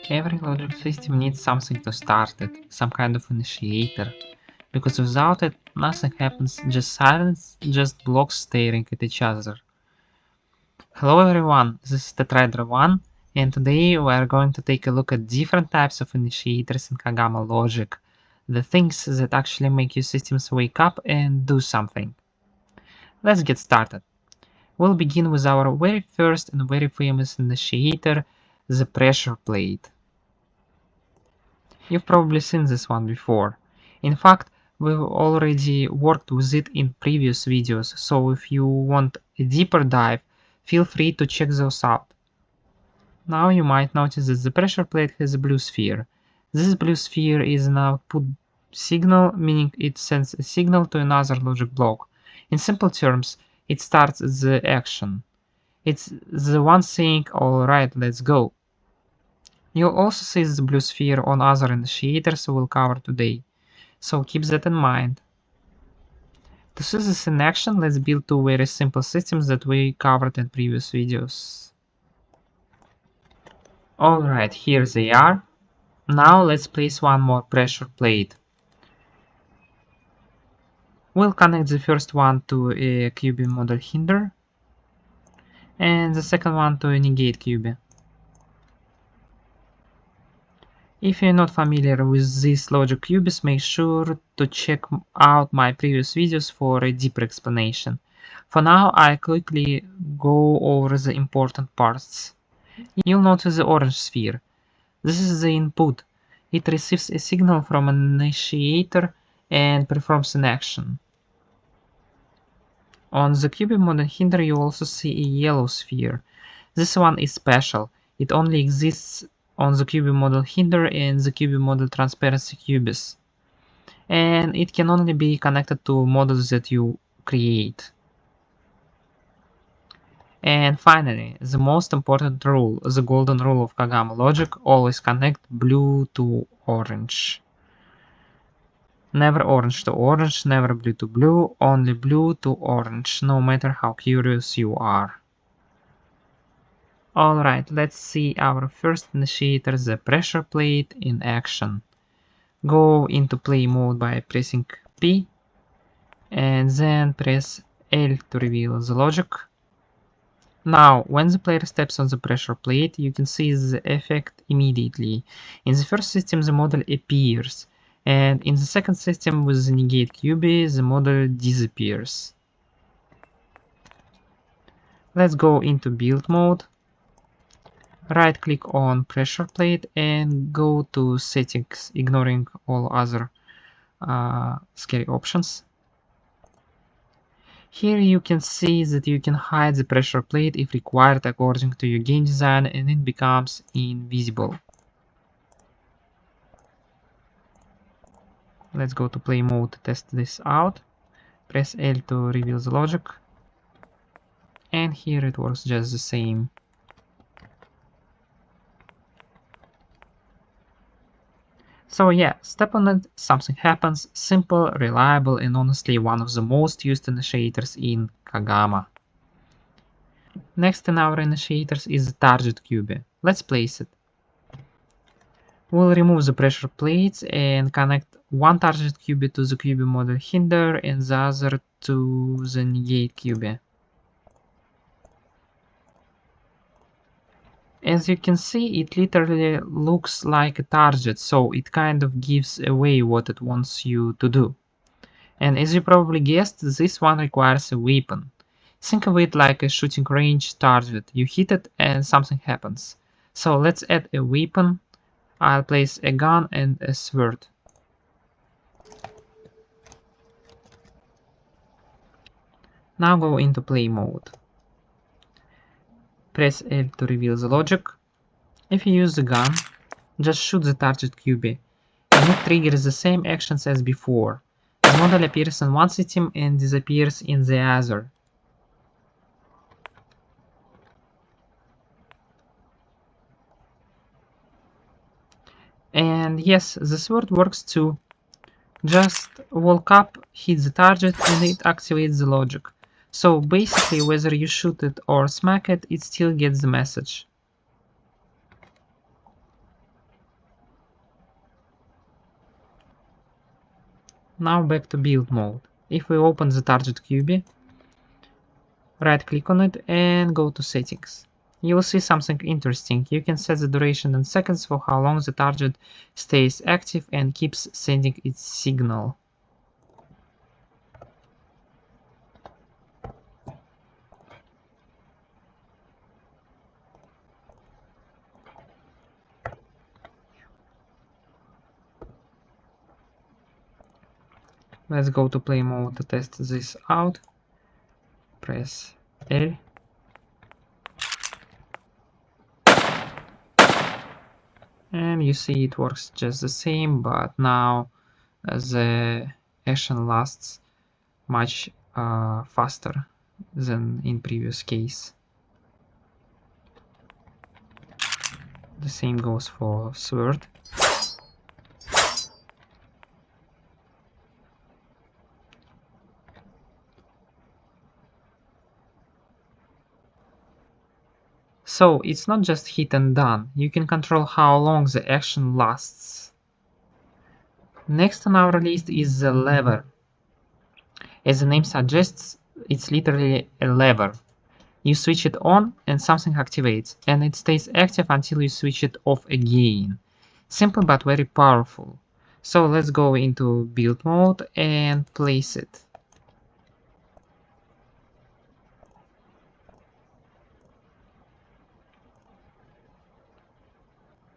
Every logic system needs something to start it, some kind of initiator. Because without it, nothing happens, just silence, just blocks staring at each other. Hello everyone, this is Tetraeder1, and today we are going to take a look at different types of initiators in Kogama logic, the things that actually make your systems wake up and do something. Let's get started. We'll begin with our very first and very famous initiator, the pressure plate. You've probably seen this one before. In fact, we've already worked with it in previous videos, so if you want a deeper dive, feel free to check those out. Now you might notice that the pressure plate has a blue sphere. This blue sphere is an output signal, meaning it sends a signal to another logic block. In simple terms, it starts the action. It's the one saying, alright, let's go. You'll also see the blue sphere on other initiators we'll cover today, so keep that in mind. To see this in action, let's build two very simple systems that we covered in previous videos. Alright, here they are. Now let's place one more pressure plate. We'll connect the first one to a QB model hinder, and the second one to a negate QB. If you're not familiar with these logic cubes, make sure to check out my previous videos for a deeper explanation. For now, I'll quickly go over the important parts. You'll notice the orange sphere. This is the input. It receives a signal from an initiator and performs an action. On the QB model hinder, you also see a yellow sphere. This one is special. It only exists on the QB model hinder and the QB model transparency cubes, and it can only be connected to models that you create. And finally, the most important rule, the golden rule of Kogama logic: always connect blue to orange. Never orange to orange, never blue to blue, only blue to orange, no matter how curious you are. Alright, let's see our first initiator, the pressure plate, in action. Go into play mode by pressing P, and then press L to reveal the logic. Now, when the player steps on the pressure plate, you can see the effect immediately. In the first system, the model appears, and in the second system with the negate QB, the model disappears. Let's go into build mode. Right click on pressure plate and go to settings, ignoring all other scary options. Here you can see that you can hide the pressure plate if required according to your game design, and it becomes invisible. Let's go to play mode to test this out. Press L to reveal the logic, and here it works just the same. So yeah, step on it, something happens. Simple, reliable, and honestly one of the most used initiators in Kogama. Next in our initiators is the target QB. Let's place it. We'll remove the pressure plates and connect one target QB to the QB model hinder and the other to the negate QB. As you can see, it literally looks like a target, so it kind of gives away what it wants you to do. And as you probably guessed, this one requires a weapon. Think of it like a shooting range target. You hit it and something happens. So let's add a weapon. I'll place a gun and a sword. Now go into play mode. Press L to reveal the logic. If you use the gun, just shoot the target QB, and it triggers the same actions as before. The model appears in one system and disappears in the other. And yes, the sword works too. Just walk up, hit the target, and it activates the logic. So basically, whether you shoot it or smack it, it still gets the message. Now back to build mode. If we open the target cube, right click on it and go to settings. You will see something interesting. You can set the duration in seconds for how long the target stays active and keeps sending its signal. Let's go to play mode to test this out. Press L. And you see it works just the same, but now the action lasts much faster than in previous case. The same goes for sword. So it's not just hit and done, you can control how long the action lasts. Next on our list is the lever. As the name suggests, it's literally a lever. You switch it on and something activates, and it stays active until you switch it off again. Simple but very powerful. So let's go into build mode and place it.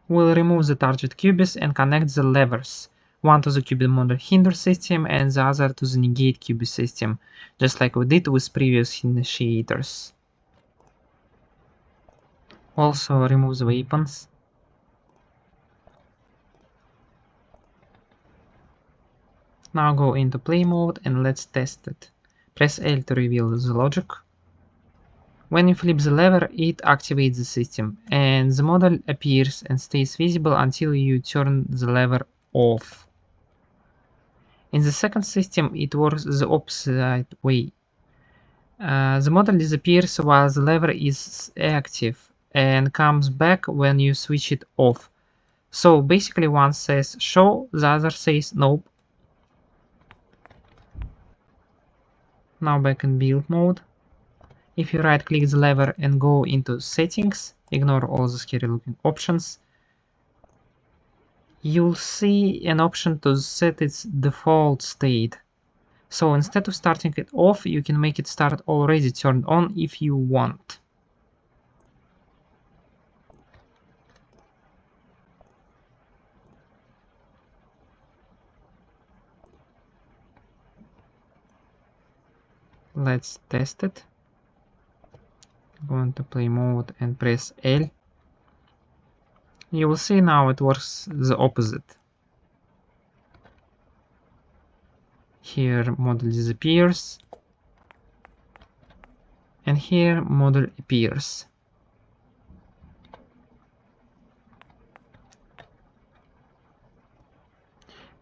We'll remove the target cubes and connect the levers, one to the cube model hinder system and the other to the negate cube system, just like we did with previous initiators. Also remove the weapons. Now go into play mode and let's test it. Press L to reveal the logic. When you flip the lever, it activates the system, and the model appears and stays visible until you turn the lever off. In the second system, it works the opposite way. The model disappears while the lever is active and comes back when you switch it off. So basically one says show, the other says nope. Now back in build mode. If you right click the lever and go into settings, ignore all the scary looking options, you'll see an option to set its default state. So instead of starting it off, you can make it start already turned on if you want. Let's test it. Go into play mode and press L. You will see now it works the opposite. Here model disappears, and here model appears.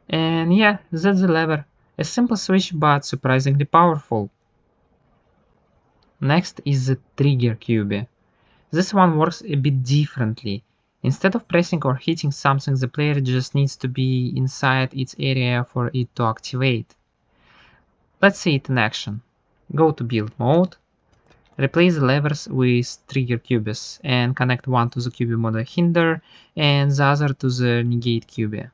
And yeah, that's the lever. A simple switch but surprisingly powerful. Next is the trigger cube. This one works a bit differently. Instead of pressing or hitting something, the player just needs to be inside its area for it to activate. Let's see it in action. Go to build mode, replace the levers with trigger cubes and connect one to the cube model hinder and the other to the negate cube.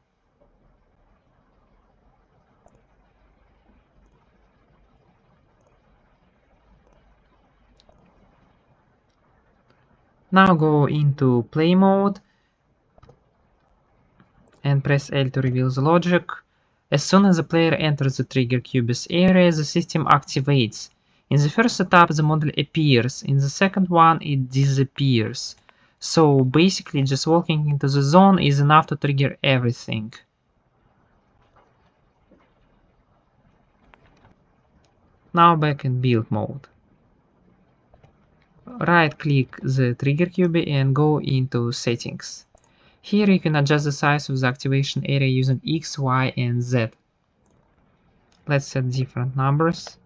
Now go into play mode and press L to reveal the logic. As soon as the player enters the trigger cube's area, the system activates. In the first setup, the model appears. In the second one, it disappears. So basically, just walking into the zone is enough to trigger everything. Now back in build mode. Right click the trigger cube and go into settings. Here you can adjust the size of the activation area using X, Y, and Z. Let's set different numbers.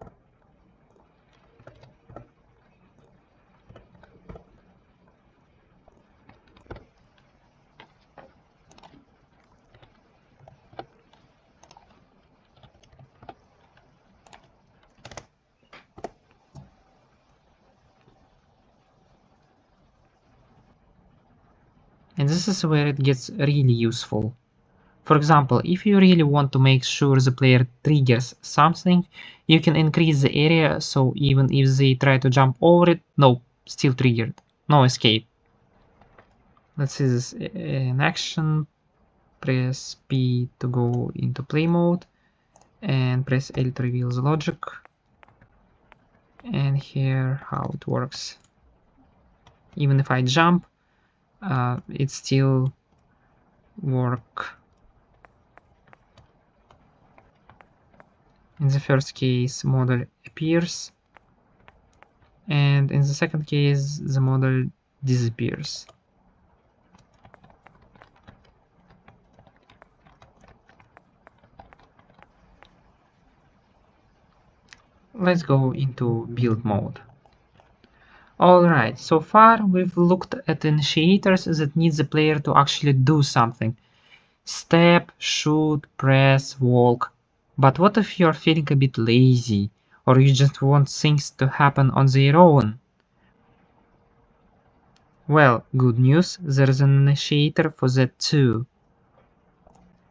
And this is where it gets really useful. For example, if you really want to make sure the player triggers something, you can increase the area so even if they try to jump over it, nope, still triggered, no escape. Let's see this in action. Press P to go into play mode and press L to reveal the logic. And here how it works. Even if I jump, it still works. In the first case, model appears, and in the second case, the model disappears. Let's go into build mode. Alright, so far we've looked at initiators that need the player to actually do something. Step, shoot, press, walk. But what if you're feeling a bit lazy, or you just want things to happen on their own? Well, good news, there's an initiator for that too.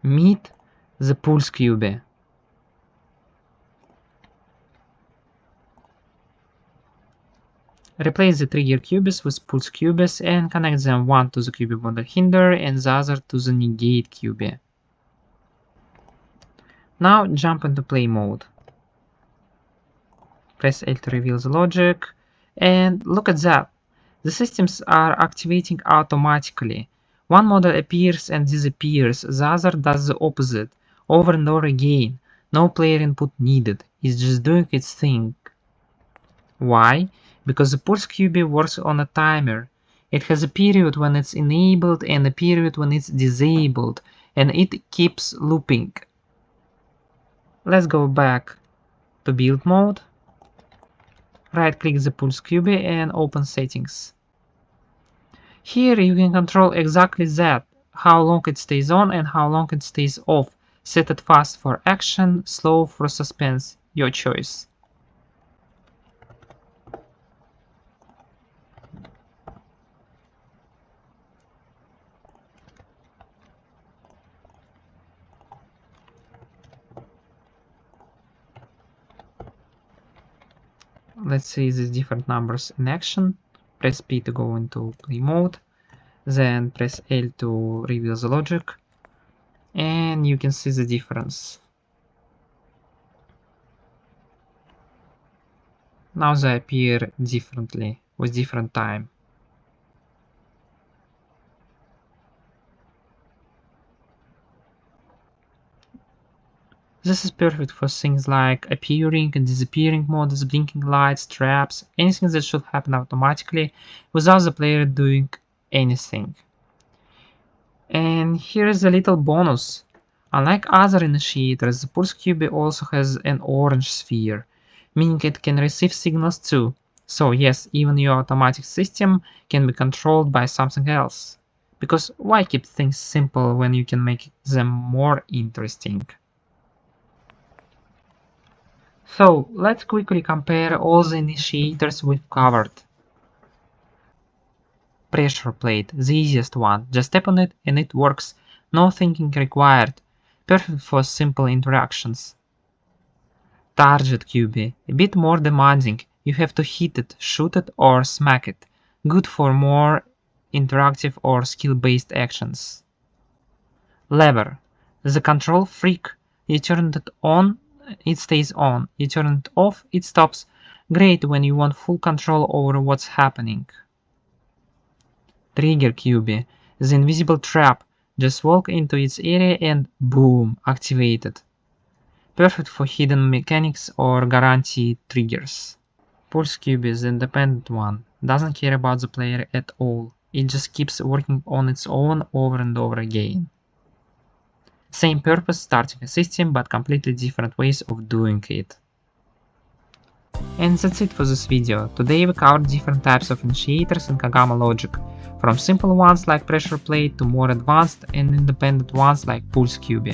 Meet the pulse cube. Replace the trigger cubes with pulse cubes and connect them one to the cube model hinder and the other to the negate cube. Now jump into play mode. Press L to reveal the logic, and look at that. The systems are activating automatically. One model appears and disappears, the other does the opposite, over and over again. No player input needed, it's just doing its thing. Why? Because the pulse cube works on a timer. It has a period when it's enabled and a period when it's disabled, and it keeps looping. Let's go back to build mode. Right click the pulse cube and open settings. Here you can control exactly that, how long it stays on and how long it stays off. Set it fast for action, slow for suspense, your choice. Let's see the different numbers in action. Press P to go into play mode, then press L to reveal the logic, and you can see the difference. Now they appear differently with different time. This is perfect for things like appearing and disappearing modes, blinking lights, traps, anything that should happen automatically without the player doing anything. And here is a little bonus. Unlike other initiators, the pulse cube also has an orange sphere, meaning it can receive signals too. So yes, even your automatic system can be controlled by something else. Because why keep things simple when you can make them more interesting? So let's quickly compare all the initiators we've covered. Pressure plate, the easiest one, just tap on it and it works, no thinking required, perfect for simple interactions. Target cube, a bit more demanding, you have to hit it, shoot it or smack it, good for more interactive or skill-based actions. Lever, the control freak, you turn it on, it stays on, you turn it off, it stops, great when you want full control over what's happening. Trigger cube, the invisible trap, just walk into its area and boom, activated. Perfect for hidden mechanics or guaranteed triggers. Pulse cube is the independent one, doesn't care about the player at all, it just keeps working on its own over and over again. Same purpose, starting a system, but completely different ways of doing it. And that's it for this video. Today we covered different types of initiators in Kogama logic, from simple ones like pressure plate to more advanced and independent ones like pulse cube.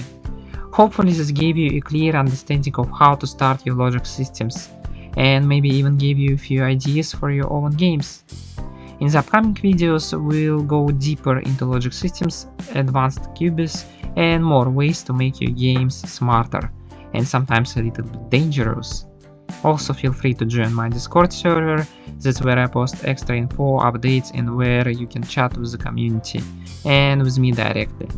Hopefully this gave you a clear understanding of how to start your logic systems, and maybe even gave you a few ideas for your own games. In the upcoming videos, we'll go deeper into logic systems, advanced qubits, and more ways to make your games smarter, and sometimes a little bit dangerous. Also, feel free to join my Discord server. That's where I post extra info, updates, and where you can chat with the community and with me directly.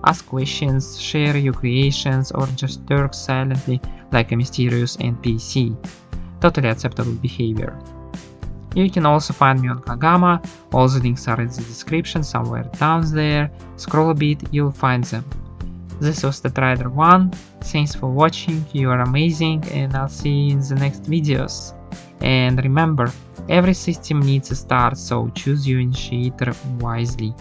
Ask questions, share your creations, or just talk silently like a mysterious NPC. Totally acceptable behavior. You can also find me on Kogama. All the links are in the description somewhere down there. Scroll a bit, you'll find them. This was the Trader 1. Thanks for watching, you are amazing, and I'll see you in the next videos. And remember, every system needs a start, so choose your initiator wisely.